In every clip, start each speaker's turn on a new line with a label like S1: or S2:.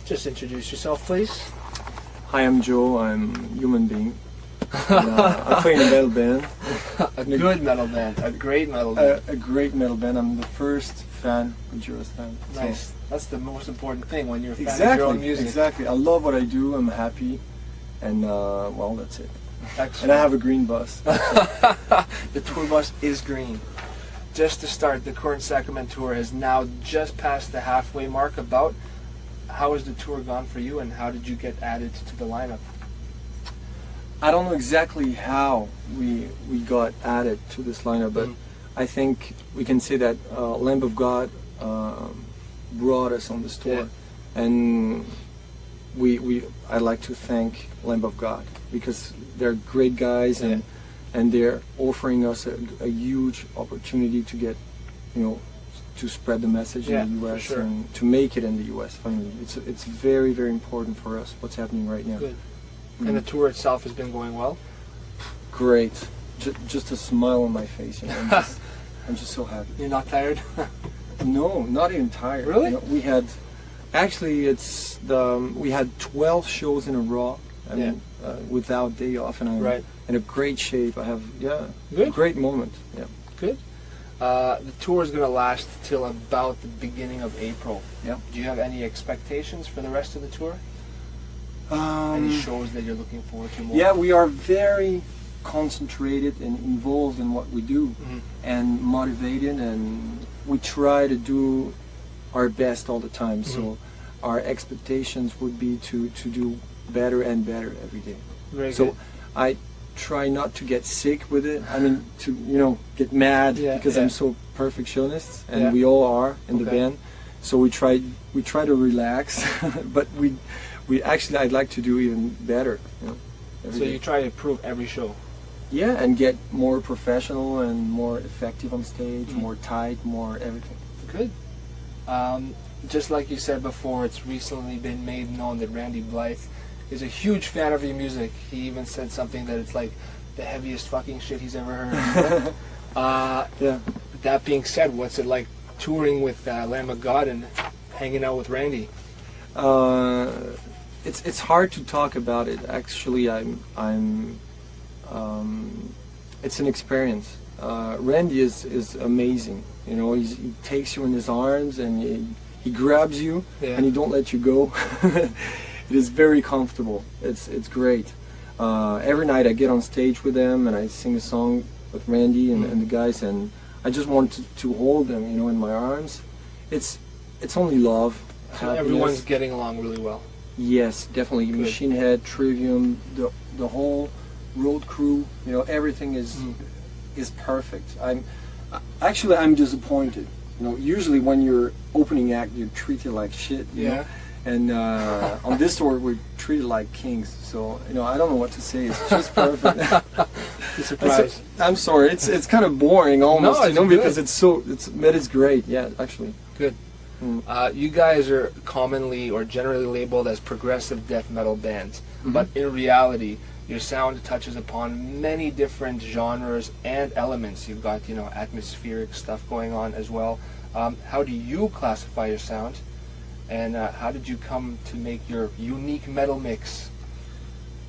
S1: Just introduce yourself, please.
S2: Hi, I'm Joe. I'm a human being. And, I play in a metal band.
S1: A good metal band. A great metal band.
S2: A great metal band. I'm the first fan, Gojira's fan.
S1: Nice.
S2: So.
S1: That's the most important thing when you're a fan
S2: Exactly,
S1: of your own music.
S2: Exactly. I love what I do. I'm happy. And, well, that's it.
S1: Excellent.
S2: And I have a green bus.
S1: The tour bus is green. Just to start, the current Sacrament tour has now just passed the halfway mark. How has the tour gone for you, and how did you get added to the lineup?
S2: I don't know exactly how we got added to this lineup, but I think we can say that Lamb of God brought us on this tour, and I'd like to thank Lamb of God because they're great guys, and they're offering us a huge opportunity to get, to spread the message in the U.S. and to make it in the U.S. Finally, it's very, very important for us what's happening right now.
S1: Good. And the tour itself has been going well?
S2: Great. Just a smile on my face. I'm just so happy.
S1: You're not tired?
S2: No, not even tired.
S1: Really?
S2: We had, actually, we had 12 shows in a row. I mean, without day off, and I'm in a great shape. I have, a great moment. Yeah. Good.
S1: The tour is going to last till about the beginning of April.
S2: Yeah.
S1: Do you have any expectations for the rest of the tour? Any shows that you're looking forward to more?
S2: Yeah, we are very concentrated and involved in what we do, and motivated, and we try to do our best all the time. So our expectations would be to do better and better every day.
S1: Very good.
S2: I try not to get sick with it. I mean, to get mad because I'm so perfectionist, and we all are in the band. So we try to relax, but we actually, I'd like to do even better.
S1: So you try to improve every show.
S2: Yeah, and get more professional and more effective on stage, more tight, more everything.
S1: Good. Just like you said before, it's recently been made known that Randy Blythe is a huge fan of your music. He even said something that it's like the heaviest fucking shit he's ever heard. That being said, what's it like touring with Lamb of God and hanging out with Randy?
S2: It's hard to talk about it. Actually, it's an experience. Randy is amazing. He takes you in his arms and he grabs you and he don't let you go. It is very comfortable. It's great. Every night I get on stage with them and I sing a song with Randy and the guys, and I just want to hold them, in my arms. It's only love.
S1: So everyone's getting along really well.
S2: Yes, definitely. Good. Machine Head, Trivium, the whole road crew. Everything is perfect. I'm disappointed. Usually when you're opening act, you're treated like shit. You know? And on this tour, we're treated like kings. So I don't know what to say. It's just perfect.
S1: Surprise.
S2: I'm sorry. It's kind of boring almost.
S1: No,
S2: because it's great. Yeah, actually.
S1: Good. You guys are commonly or generally labeled as progressive death metal bands, but in reality, your sound touches upon many different genres and elements. You've got, atmospheric stuff going on as well. How do you classify your sound, and how did you come to make your unique metal mix?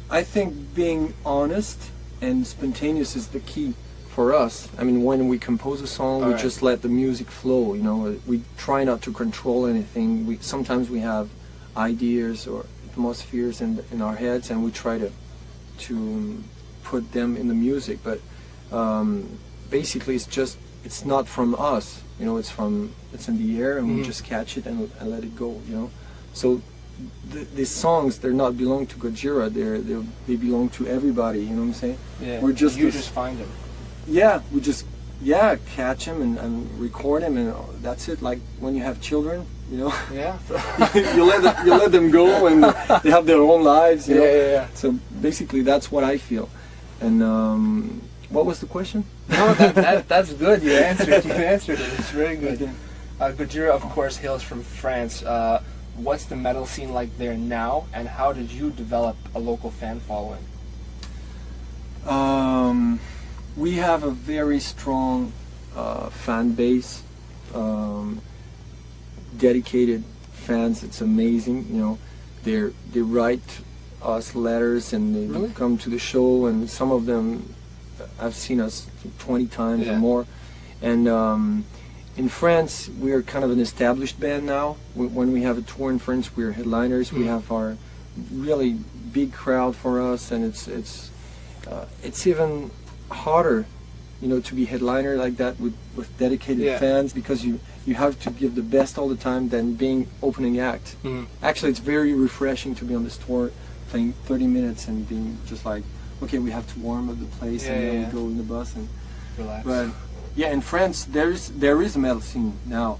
S2: I think being honest and spontaneous is the key for us. I mean, when we compose a song, we just let the music flow. We try not to control anything. Sometimes we have ideas or atmospheres in our heads, and we try to put them in the music. But basically, it's not from us. It's in the air, and we just catch it and let it go. So these songs, they're not belong to Gojira. They belong to everybody. You know what I'm saying?
S1: Yeah.
S2: You
S1: just find them.
S2: Yeah, we just catch them and record them, and that's it. Like when you have children,
S1: Yeah.
S2: you let them go, and they have their own lives.
S1: Yeah.
S2: So basically, that's what I feel. And what was the question?
S1: No, that's good. You answered it. It's very good.
S2: Okay.
S1: Gojira, of course, hails from France. What's the metal scene like there now, and how did you develop a local fan following?
S2: We have a very strong fan base, dedicated fans. It's amazing, they write us letters and they
S1: Really?
S2: come to the show, and some of them have seen us 20 times or more. And in France, we are kind of an established band now. When we have a tour in France, we're headliners. We have our really big crowd for us, and it's even harder, you know, to be headliner like that with dedicated fans, because you have to give the best all the time than being opening act. Actually, it's very refreshing to be on this tour, playing 30 minutes and being just like, okay, we have to warm up the place, and then we go in the bus and
S1: relax.
S2: But yeah, in France there is a metal scene now,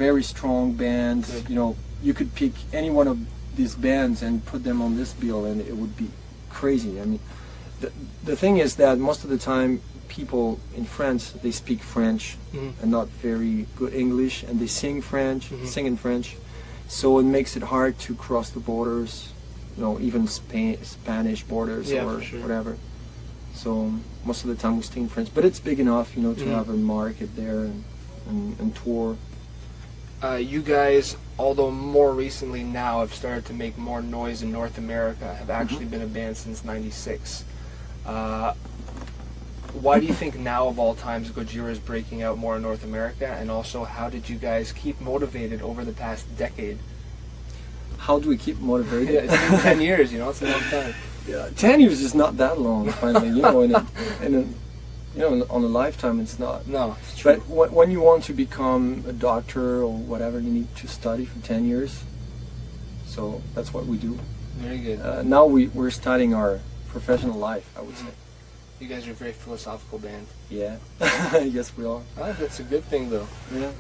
S2: very strong bands.
S1: Good.
S2: You know, you could pick any one of these bands and put them on this bill, and it would be crazy. I mean, the thing is that most of the time people in France, they speak French and not very good English, and they sing French, sing in French, so it makes it hard to cross the borders, you know, even Spanish borders or whatever. So most of the time we stay in France, but it's big enough, you know, to have a market there and tour.
S1: You guys, although more recently now have started to make more noise in North America, have actually been a band since '96. Why do you think now of all times Gojira is breaking out more in North America, and also how did you guys keep motivated over the past decade?
S2: How do we keep motivated?
S1: It's been 10 years, you know, it's a long time.
S2: Yeah, 10 years is not that long, finally, you know, on a lifetime it's not.
S1: No, it's true.
S2: But when you want to become a doctor or whatever, you need to study for 10 years. So that's what we do.
S1: Very good.
S2: Now we're starting our professional life, I would say.
S1: You guys are a very philosophical band.
S2: Yeah, yes we are.
S1: Oh, that's a good thing though.
S2: Yeah.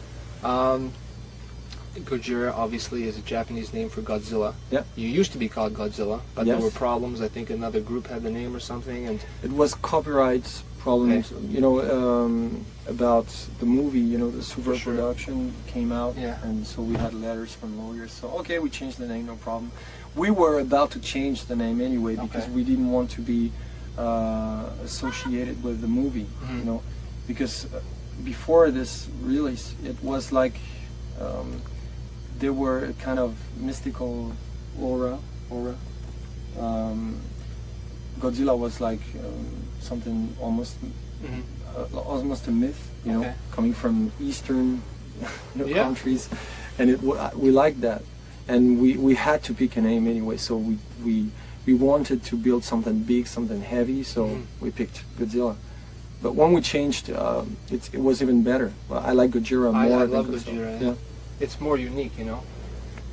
S1: Gojira obviously is a Japanese name for Godzilla.
S2: Yeah.
S1: You used to be called Godzilla, but
S2: Yes.
S1: there were problems. I think another group had the name or something, and
S2: It was copyright problems, you know, about the movie, you know, the super
S1: sure.
S2: production came out, and so we had letters from lawyers, so okay, we changed the name, no problem. We were about to change the name anyway, because we didn't want to be associated with the movie, you know, because before this release, it was like there were a kind of mystical aura. Godzilla was like something almost almost a myth, you know, coming from Eastern countries, and we liked that, and we had to pick a name anyway, so we wanted to build something big, something heavy, so we picked Godzilla. But when we changed, it was even better. Well, I like Gojira more.
S1: I love Gojira. Yeah. It's more unique, you know,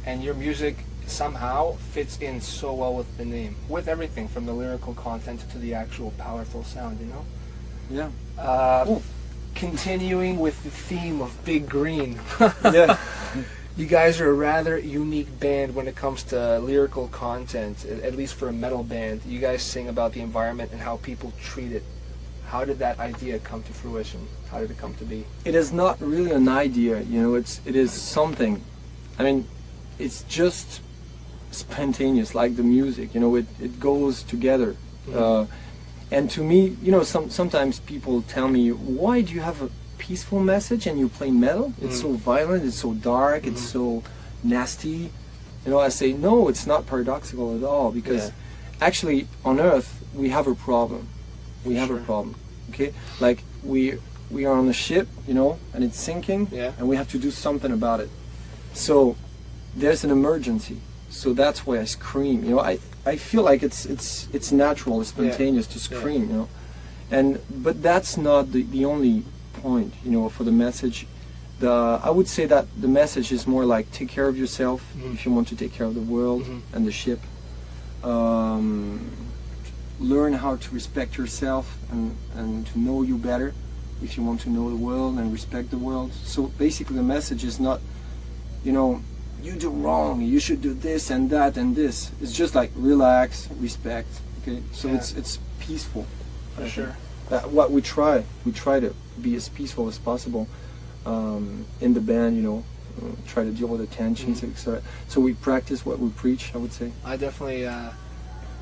S1: and your music somehow fits in so well with the name, with everything from the lyrical content to the actual powerful sound, you know.
S2: Yeah.
S1: Continuing with the theme of Big Green.
S2: Yeah.
S1: You guys are a rather unique band when it comes to lyrical content, at least for a metal band. You guys sing about the environment and how people treat it. How did that idea come to fruition? How did it come to be?
S2: It is not really an idea, you know, it is something. I mean, it's just spontaneous, like the music, you know, it goes together. And to me, you know, sometimes people tell me, why do you have a peaceful message and you play metal? It's so violent, it's so dark, it's so nasty. You know, I say, no, it's not paradoxical at all, because actually on Earth we have a problem. We have a problem, okay? Like we are on a ship, you know, and it's sinking, and we have to do something about it. So there's an emergency. So that's why I scream. You know, I feel like it's natural, it's spontaneous to scream. You know, but that's not the only point. You know, for the message. I would say that the message is more like take care of yourself if you want to take care of the world and the ship. Learn how to respect yourself and to know you better if you want to know the world and respect the world. So basically the message is not, you know, you do wrong, you should do this and that and this. It's just like relax, respect, okay? So it's peaceful.
S1: For sure.
S2: What we try to be as peaceful as possible in the band, you know, try to deal with the tensions, etc. So we practice what we preach, I would say.
S1: I definitely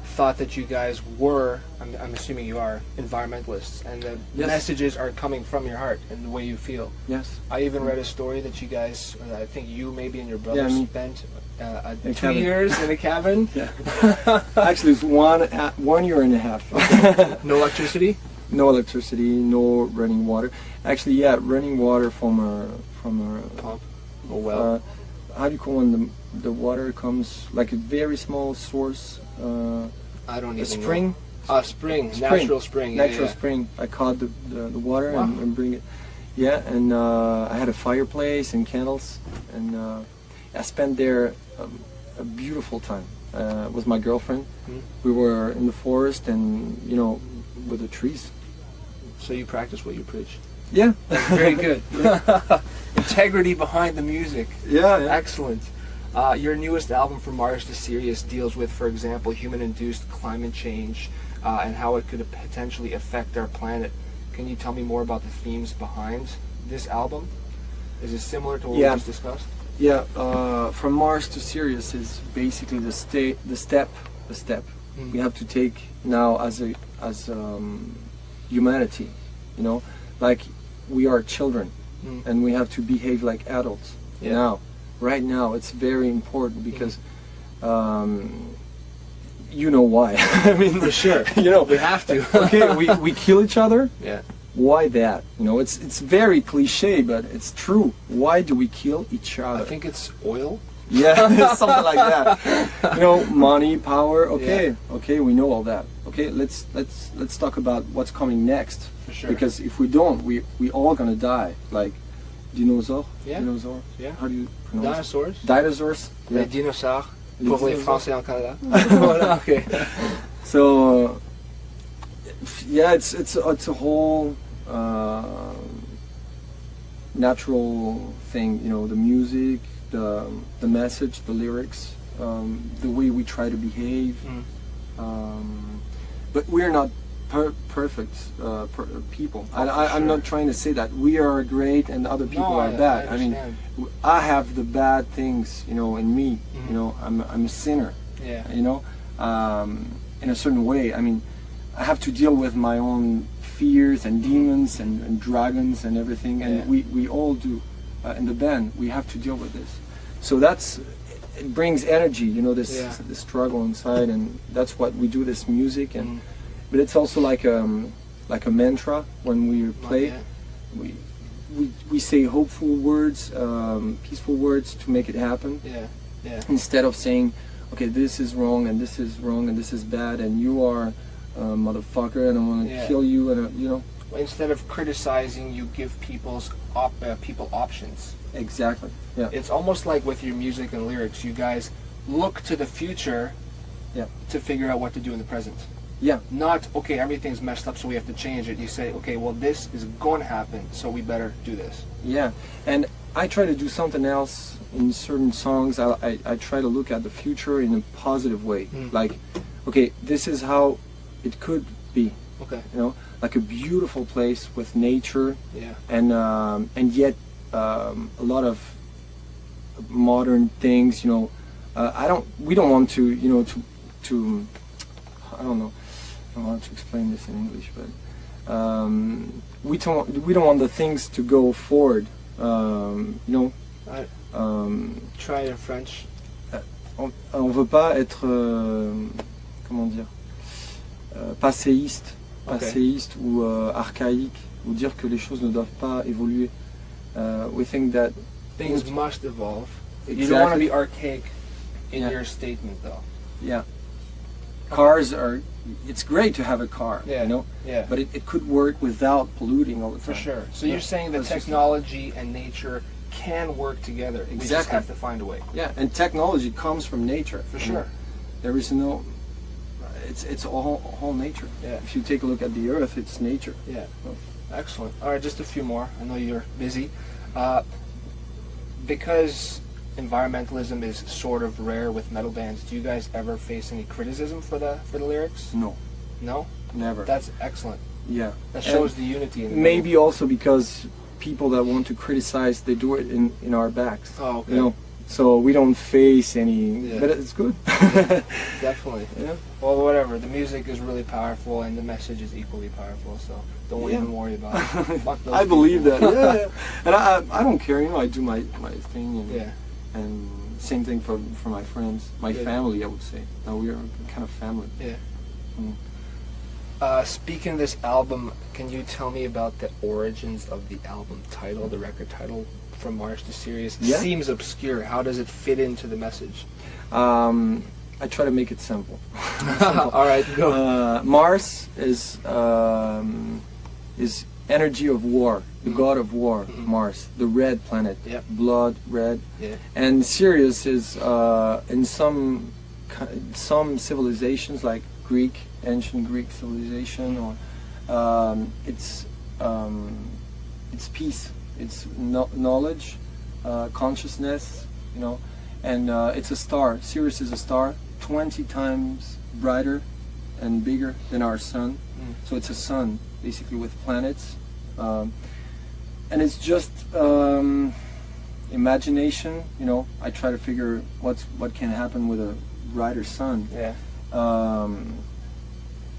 S1: thought that you guys were, I'm assuming you are, environmentalists, and the messages are coming from your heart and the way you feel.
S2: Yes.
S1: I even read a story that you guys, I think you maybe and your brother spent 2
S2: cabin.
S1: years in a cabin.
S2: Yeah. Actually, it's 1 year and a half.
S1: No electricity?
S2: No electricity, no running water. Actually, yeah, running water from a
S1: pump. Oh well.
S2: How do you call when the water comes like a very small source?
S1: I don't even
S2: know. Spring.
S1: Spring. Natural spring.
S2: Natural spring. I caught the water and bring it. Yeah, and I had a fireplace and candles, and I spent there a beautiful time with my girlfriend. We were in the forest and with the trees.
S1: So you practice what you preach.
S2: Yeah.
S1: That's very good. Integrity behind the music.
S2: Yeah.
S1: Excellent. Your newest album, From Mars to Sirius, deals with, for example, human-induced climate change and how it could potentially affect our planet. Can you tell me more about the themes behind this album? Is it similar to what we just discussed?
S2: Yeah. From Mars to Sirius is basically the step. We have to take now as humanity. Like we are children, and we have to behave like adults. Now. Right now, it's very important because, you know why. I mean,
S1: for sure. We have to.
S2: Okay, we kill each other.
S1: Yeah.
S2: Why that? It's very cliche, but it's true. Why do we kill each other?
S1: I think it's oil.
S2: Yeah, something like that. Money, power. Okay, okay, we know all that. Okay, let's talk about what's coming next.
S1: For sure.
S2: Because if we don't, we all gonna die. Like dinosaur.
S1: Yeah.
S2: Dinosaur.
S1: Yeah.
S2: How do you pronounce?
S1: Dinosaurs.
S2: Dinosaurs.
S1: Les dinosaures. Pour les Français en Canada.
S2: Voilà. Okay. So yeah, it's a whole natural thing. The music, the message, the lyrics, the way we try to behave. But we're not perfect people. I'm not trying to say that we are great and other people are bad. I mean, I have the bad things, in me. I'm a sinner.
S1: Yeah.
S2: In a certain way. I mean, I have to deal with my own fears and demons and dragons and everything, and we all do. In the band, we have to deal with this. So it brings energy, this struggle inside, and that's what we do. This music, and but it's also like a mantra when we play. We say hopeful words, peaceful words to make it happen.
S1: Yeah.
S2: Instead of saying, okay, this is wrong and this is wrong and this is bad and you are a motherfucker and I want to kill you and
S1: Instead of criticizing, you give people options.
S2: Exactly. Yeah.
S1: It's almost like with your music and lyrics, you guys look to the future to figure out what to do in the present.
S2: Yeah.
S1: Not, okay, everything's messed up so we have to change it. You say, okay, well this is going to happen, so we better do this.
S2: Yeah. And I try to do something else in certain songs. I try to look at the future in a positive way. Like, okay, this is how it could be.
S1: Okay.
S2: Like a beautiful place with nature.
S1: Yeah.
S2: And yet a lot of modern things. We don't want to I don't know. I don't want to explain this in English, but we don't want the things to go forward.
S1: Try in French.
S2: On veut pas être comment dire passéiste ou archaïque ou dire que les choses ne doivent pas évoluer. We think that
S1: things must evolve.
S2: Exactly.
S1: You don't want to be archaic in your statement, though.
S2: Yeah. Cars are. It's great to have a car,
S1: Yeah.
S2: but it could work without polluting all the time.
S1: For sure. So you're saying that technology and nature can work together.
S2: Exactly.
S1: We just have to find a way.
S2: Yeah, and technology comes from nature.
S1: For sure.
S2: There is no. It's all nature.
S1: Yeah.
S2: If you take a look at the Earth, it's nature.
S1: Yeah. Excellent. All right, just a few more. I know you're busy. Because environmentalism is sort of rare with metal bands, do you guys ever face any criticism for the lyrics?
S2: No.
S1: No?
S2: Never.
S1: That's excellent.
S2: Yeah.
S1: That shows the unity in the
S2: maybe also because people that want to criticize, they do it in our backs.
S1: Oh, okay.
S2: so we don't face any.
S1: Yeah.
S2: But it's good.
S1: Definitely.
S2: Yeah.
S1: Well, whatever. The music is really powerful, and the message is equally powerful. So don't even worry about it. Fuck those
S2: I believe
S1: people.
S2: that. Yeah. And I don't care. You know, I do my thing. And,
S1: Yeah.
S2: And same thing for my friends, my family. I would say. We are kind of family.
S1: Yeah.
S2: Mm.
S1: Speaking of this album, can you tell me about the origins of the album title, the record title, From Mars to Sirius? It seems obscure. How does it fit into the message?
S2: I try to make it simple.
S1: All right, go.
S2: Mars is energy of war, the god of war. Mars, the red planet, blood red, and Sirius is in some civilizations like Greek, ancient Greek civilization, or it's peace, it's knowledge, consciousness, you know, and it's a star. Sirius is a star, 20 times brighter and bigger than our sun. So it's a sun basically with planets, and it's just imagination. You know, I try to figure what can happen with a brighter sun.
S1: Yeah.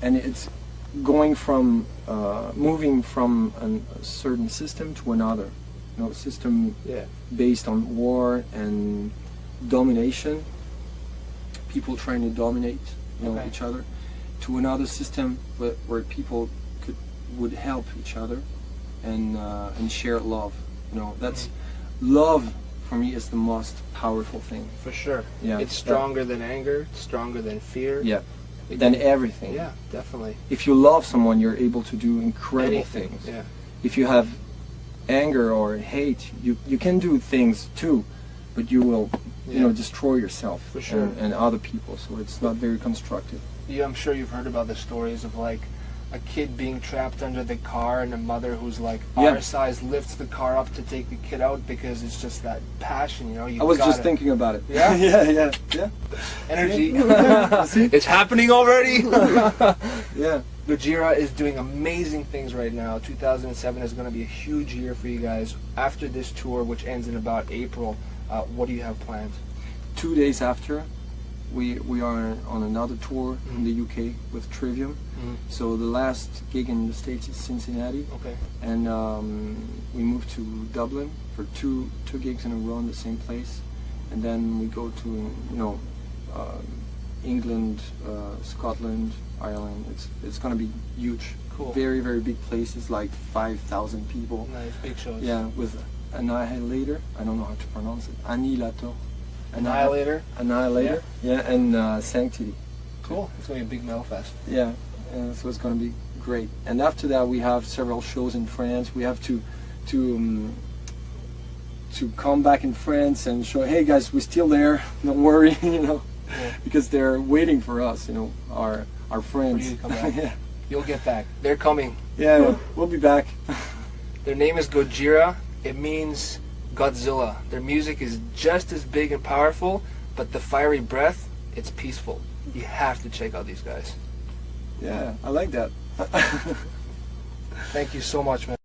S2: And it's going from moving from a certain system to another, you know, system based on war and domination, people trying to dominate, you know, each other, to another system where people would help each other and share love. You know, that's love for me is the most powerful thing.
S1: For sure.
S2: Yeah.
S1: It's stronger than anger, stronger than fear.
S2: Yeah. Than everything.
S1: Yeah, definitely.
S2: If you love someone, you're able to do incredible things.
S1: Yeah.
S2: If you have anger or hate, you can do things too, but you will, you know, destroy yourself
S1: for sure
S2: and other people. So it's not very constructive.
S1: Yeah, I'm sure you've heard about the stories of like a kid being trapped under the car and a mother who's like our size lifts the car up to take the kid out because it's just that passion, you know.
S2: I was just thinking about it.
S1: Yeah?
S2: Yeah.
S1: Energy. It's happening already.
S2: Yeah.
S1: Gojira is doing amazing things right now. 2007 is going to be a huge year for you guys. After this tour, which ends in about April, what do you have planned?
S2: 2 days after, we are on another tour in the UK with Trivium. So the last gig in the States is Cincinnati.
S1: Okay.
S2: And we move to Dublin for two gigs in a row in the same place, and then we go to, you know, England, Scotland, Ireland. It's gonna be huge.
S1: Cool.
S2: Very, very big places, like 5,000 people.
S1: Nice, big shows.
S2: Yeah, with Annihilator. I don't know how to pronounce it. Annihilator.
S1: Annihilator.
S2: Annihilator. Yeah, and Sanctity.
S1: Cool. It's gonna be a big metal fest.
S2: Yeah, so it's gonna be great. And after that, we have several shows in France. We have to come back in France and show, hey guys, we're still there. Don't worry, you know, because they're waiting for us. You know, our friends.
S1: For you to come back. You'll get back. They're coming.
S2: Yeah, we'll be back.
S1: Their name is Gojira. It means Godzilla. Their music is just as big and powerful, but the fiery breath, it's peaceful. You have to check out these guys.
S2: Yeah, I like that.
S1: Thank you so much, man.